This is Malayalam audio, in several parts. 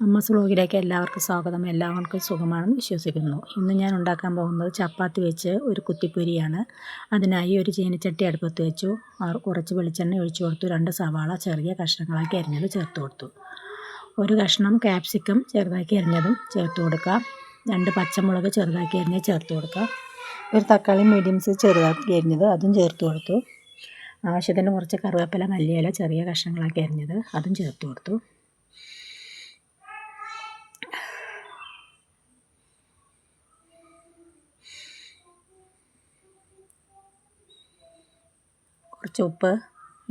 അമ്മസ് വ്ലോഗിലേക്ക് എല്ലാവർക്കും സ്വാഗതം. എല്ലാവർക്കും സുഖമാണെന്ന് വിശ്വസിക്കുന്നു. ഇന്ന് ഞാൻ ഉണ്ടാക്കാൻ പോകുന്നത് ചപ്പാത്തി വെച്ച് ഒരു കുത്തിപ്പൊരിയാണ്. അതിനായി ഒരു ചീനച്ചട്ടി അടുപ്പത്ത് വെച്ചു. കുറച്ച് വെളിച്ചെണ്ണ ഒഴിച്ചു കൊടുത്തു. 2 സവാള ചെറിയ കഷ്ണങ്ങളാക്കി അരിഞ്ഞത് ചേർത്ത് കൊടുത്തു. ഒരു കഷ്ണം ക്യാപ്സിക്കം ചെറുതാക്കി അരിഞ്ഞതും ചേർത്ത് കൊടുക്കാം. 2 പച്ചമുളക് ചെറുതാക്കി അരിഞ്ഞത് ചേർത്ത് കൊടുക്കാം. ഒരു തക്കാളി മീഡിയം സൈസ് ചെറുതാക്കി അരിഞ്ഞത് അതും ചേർത്ത് കൊടുത്തു. ആവശ്യത്തിന് കുറച്ച് കറിവേപ്പില, മല്ലിയില ചെറിയ കഷ്ണങ്ങളാക്കി അരിഞ്ഞത് അതും ചേർത്ത് കൊടുത്തു. കുറച്ച് ഉപ്പ്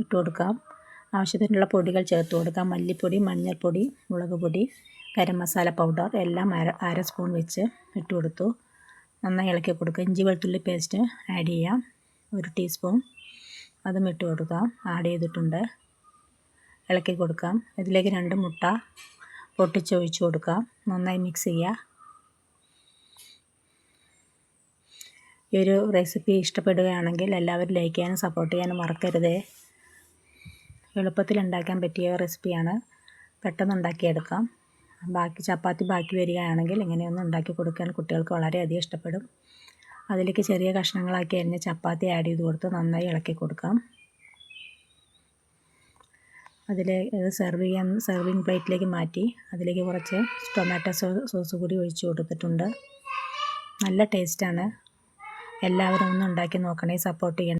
ഇട്ട് കൊടുക്കാം. ആവശ്യത്തിനുള്ള പൊടികൾ ചേർത്ത് കൊടുക്കാം. മല്ലിപ്പൊടി, മഞ്ഞൾപ്പൊടി, മുളക് പൊടി, ഗരം മസാല പൗഡർ എല്ലാം അര സ്പൂൺ വെച്ച് ഇട്ട് കൊടുത്തു. നന്നായി ഇളക്കി കൊടുക്കുക. ഇഞ്ചി വെളുത്തുള്ളി പേസ്റ്റ് ആഡ് ചെയ്യാം. 1 ടീസ്പൂൺ അതും ഇട്ട് കൊടുക്കാം. ആഡ് ചെയ്തിട്ടുണ്ട്. ഇളക്കി കൊടുക്കാം. ഇതിലേക്ക് 2 മുട്ട പൊട്ടിച്ചൊഴിച്ച് കൊടുക്കാം. നന്നായി മിക്സ് ചെയ്യുക. ഈ ഒരു റെസിപ്പി ഇഷ്ടപ്പെടുകയാണെങ്കിൽ എല്ലാവരും ലൈക്ക് ചെയ്യാനും സപ്പോർട്ട് ചെയ്യാനും മറക്കരുതേ. എളുപ്പത്തിൽ ഉണ്ടാക്കാൻ പറ്റിയ റെസിപ്പിയാണ്. പെട്ടെന്ന് ഉണ്ടാക്കിയെടുക്കാം. ചപ്പാത്തി ബാക്കി വരികയാണെങ്കിൽ ഇങ്ങനെയൊന്ന് ഉണ്ടാക്കി കൊടുക്കാൻ കുട്ടികൾക്ക് വളരെയധികം ഇഷ്ടപ്പെടും. അതിലേക്ക് ചെറിയ കഷ്ണങ്ങളാക്കി അരിഞ്ഞ ചപ്പാത്തി ആഡ് ചെയ്ത് കൊടുത്ത് നന്നായി ഇളക്കി കൊടുക്കാം. സെർവിങ് പ്ലേറ്റിലേക്ക് മാറ്റി അതിലേക്ക് കുറച്ച് ടൊമാറ്റോ സോസ് കൂടി ഒഴിച്ച് കൊടുത്തിട്ടുണ്ട്. നല്ല ടേസ്റ്റാണ്. എല്ലാവരും ഒന്ന് ഉണ്ടാക്കി നോക്കണേ, സപ്പോർട്ട് ചെയ്യണം.